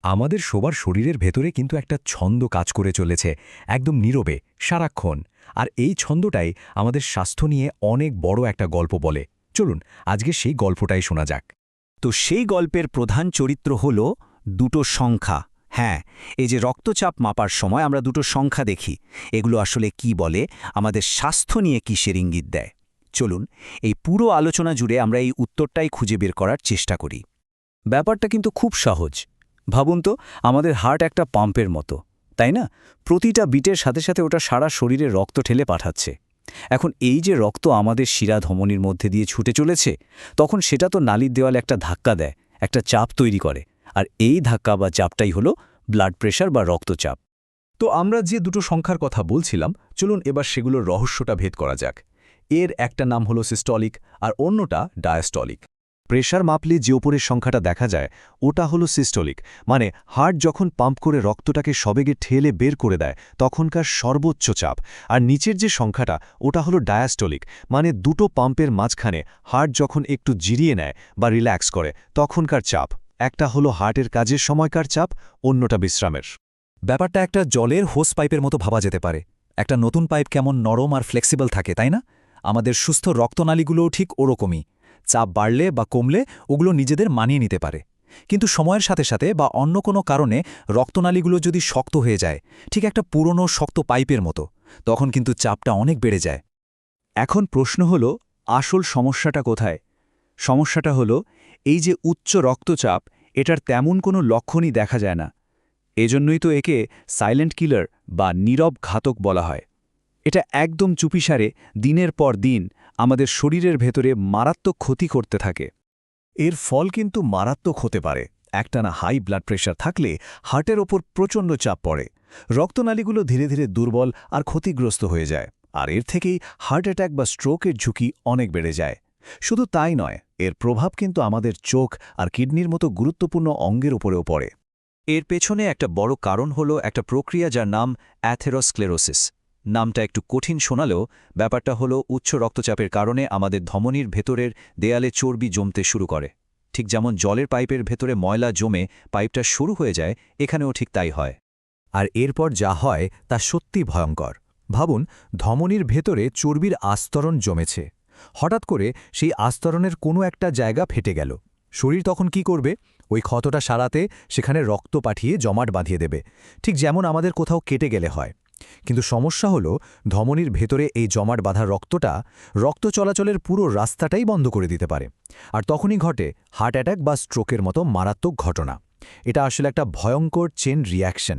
আমাদের সবার শরীরের ভেতরে কিন্তু একটা ছন্দ কাজ করে চলেছে, একদম নীরবে, সারাক্ষণ। আর এই ছন্দটাই আমাদের স্বাস্থ্য নিয়ে অনেক বড় একটা গল্প বলে। চলুন আজকে সেই গল্পটাই শোনা যাক। তো সেই গল্পের প্রধান চরিত্র হল দুটো সংখ্যা। হ্যাঁ, এই যে রক্তচাপ মাপার সময় আমরা দুটো সংখ্যা দেখি, এগুলো আসলে কি বলে, আমাদের স্বাস্থ্য নিয়ে কিসের ইঙ্গিত দেয়। চলুন এই পুরো আলোচনা জুড়ে আমরা এই উত্তরটাই খুঁজে বের করার চেষ্টা করি। ব্যাপারটা কিন্তু খুব সহজ। ভাবুন তো, আমাদের হার্ট একটা পাম্পের মতো, তাই না? প্রতিটা বিটের সাথে সাথে ওটা সারা শরীরে রক্ত ঠেলে পাঠাচ্ছে। এখন এই যে রক্ত আমাদের শিরা ধমনির মধ্যে দিয়ে ছুটে চলেছে, তখন সেটা তো নালীর দেওয়ালে একটা ধাক্কা দেয়, একটা চাপ তৈরি করে। আর এই ধাক্কা বা চাপটাই হলো ব্লাড প্রেশার বা রক্তচাপ। তো আমরা যে দুটো সংখ্যার কথা বলছিলাম, চলুন এবার সেগুলোর রহস্যটা ভেদ করা যাক। এর একটা নাম হলো সিস্টলিক আর অন্যটা ডায়াস্টলিক। প্রেশার মাপলে যে ওপরের সংখ্যাটা দেখা যায় ওটা হলো সিস্টোলিক, মানে হার্ট যখন পাম্প করে রক্তটাকে সবেগে ঠেলে বের করে দেয় তখনকার সর্বোচ্চ চাপ। আর নিচের যে সংখ্যাটা ওটা হলো ডায়াস্টোলিক, মানে দুটো পাম্পের মাঝখানে হার্ট যখন একটু জিরিয়ে নেয় বা রিল্যাক্স করে তখনকার চাপ। একটা হলো হার্টের কাজের সময়কার চাপ, অন্যটা বিশ্রামের। ব্যাপারটা একটা জলের হোস পাইপের মতো ভাবা যেতে পারে। একটা নতুন পাইপ কেমন নরম আর ফ্লেক্সিবল থাকে, তাই না? আমাদের সুস্থ রক্তনালীগুলোও ঠিক ওরকমই। চাপ বাড়লে বা কমলে ওগুলো নিজেদের মানিয়ে নিতে পারে। কিন্তু সময়ের সাথে সাথে বা অন্য কোনো কারণে রক্তনালীগুলো যদি শক্ত হয়ে যায়, ঠিক একটা পুরনো শক্ত পাইপের মতো, তখন কিন্তু চাপটা অনেক বেড়ে যায়। এখন প্রশ্ন হলো, আসল সমস্যাটা কোথায়? সমস্যাটা হলো এই যে উচ্চ রক্তচাপ, এটার তেমন কোনো লক্ষণই দেখা যায় না। এজন্যই তো একে সাইলেন্ট কিলার বা নীরব ঘাতক বলা হয়। এটা একদম চুপিসারে দিনের পর দিন আমাদের শরীরের ভেতরে মারাত্মক ক্ষতি করতে থাকে। এর ফল কিন্তু মারাত্মক হতে পারে। একটানা হাই ব্লাড প্রেশার থাকলে হার্টের ওপর প্রচণ্ড চাপ পড়ে, রক্তনালীগুলো ধীরে ধীরে দুর্বল আর ক্ষতিগ্রস্ত হয়ে যায়, আর এর থেকেই হার্ট অ্যাটাক বা স্ট্রোকের ঝুঁকি অনেক বেড়ে যায়। শুধু তাই নয়, এর প্রভাব কিন্তু আমাদের চোখ আর কিডনির মতো গুরুত্বপূর্ণ অঙ্গের উপরেও পড়ে। এর পেছনে একটা বড় কারণ হলো একটা প্রক্রিয়া যার নাম অ্যাথেরোস্ক্লেরোসিস। নামটা একটু কঠিন শোনালেও ব্যাপারটা হলো উচ্চ রক্তচাপের কারণে আমাদের ধমনির ভেতরের দেয়ালে চর্বি জমতে শুরু করে। ঠিক যেমন জলের পাইপের ভেতরে ময়লা জমে পাইপটা শুরু হয়ে যায়, এখানেও ঠিক তাই হয়। আর এরপর যা হয় তা সত্যি ভয়ঙ্কর। ভাবুন, ধমনির ভেতরে চর্বির আস্তরণ জমেছে। হঠাৎ করে সেই আস্তরণের কোনো একটা জায়গা ফেটে গেল। শরীর তখন কি করবে? ওই ক্ষতটা সারাতে সেখানে রক্ত পাঠিয়ে জমাট বাঁধিয়ে দেবে, ঠিক যেমন আমাদের কোথাও কেটে গেলে হয়। কিন্তু সমস্যা হলো, ধমনির ভেতরে এই জমাট বাঁধা রক্তটা রক্ত চলাচলের পুরো রাস্তাটাই বন্ধ করে দিতে পারে। আর তখনই ঘটে হার্ট অ্যাটাক বা স্ট্রোকের মতো মারাত্মক ঘটনা। এটা আসলে একটা ভয়ঙ্কর চেন রিঅ্যাকশন।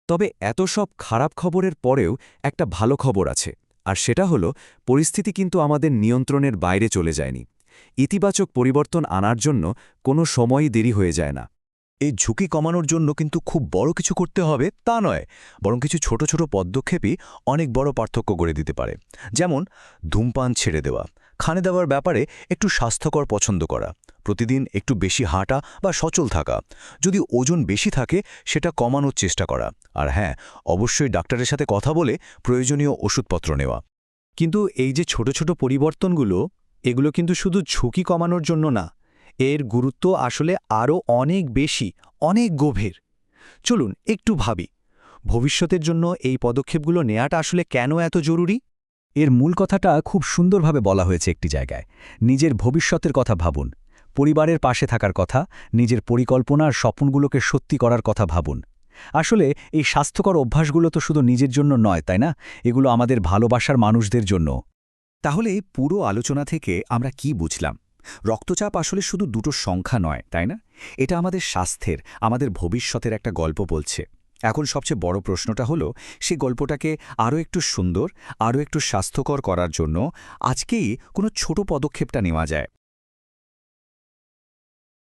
তবে এত সব খারাপ খবরের পরেও একটা ভালো খবর আছে, আর সেটা হলো পরিস্থিতি কিন্তু আমাদের নিয়ন্ত্রণের বাইরে চলে যায়নি। ইতিবাচক পরিবর্তন আনার জন্য কোনো সময়ই দেরি হয়ে যায় না। এই ঝুঁকি কমানোর জন্য কিন্তু খুব বড় কিছু করতে হবে তা নয়, বরং কিছু ছোট ছোট পদক্ষেপই অনেক বড় পার্থক্য করে দিতে পারে। যেমন ধূমপান ছেড়ে দেওয়া, খানে দেওয়ার ব্যাপারে একটু স্বাস্থ্যকর পছন্দ করা, প্রতিদিন একটু বেশি হাঁটা বা সচল থাকা, যদি ওজন বেশি থাকে সেটা কমানোর চেষ্টা করা, আর হ্যাঁ, অবশ্যই ডাক্তারের সাথে কথা বলে প্রয়োজনীয় ওষুধপত্র নেওয়া। কিন্তু এই যে ছোট ছোট পরিবর্তনগুলো, এগুলো কিন্তু শুধু ঝুঁকি কমানোর জন্য না, এর গুরুত্ব আসলে আরও অনেক বেশি, অনেক গভীর। চলুন একটু ভাবি, ভবিষ্যতের জন্য এই পদক্ষেপগুলো নেওয়াটা আসলে কেন এত জরুরি? এর মূল কথাটা খুব সুন্দরভাবে বলা হয়েছে একটি জায়গায়। নিজের ভবিষ্যতের কথা ভাবুন, পরিবারের পাশে থাকার কথা, নিজের পরিকল্পনা আর স্বপ্নগুলোকে সত্যি করার কথা ভাবুন। আসলে এই স্বাস্থ্যকর অভ্যাসগুলো তো শুধু নিজের জন্য নয়, তাই না? এগুলো আমাদের ভালোবাসার মানুষদের জন্য। তাহলে পুরো আলোচনা থেকে আমরা কি বুঝলাম? রক্তচাপ আসলে শুধু দুটো সংখ্যা নয়, তাই না? এটা আমাদের স্বাস্থ্যের, আমাদের ভবিষ্যতের একটা গল্প বলছে। এখন সবচেয়ে বড় প্রশ্নটা হলো, সেই গল্পটাকে আরও একটু সুন্দর, আরও একটু স্বাস্থ্যকর করার জন্য আজকেই কোনো ছোট পদক্ষেপটা নেওয়া যায়।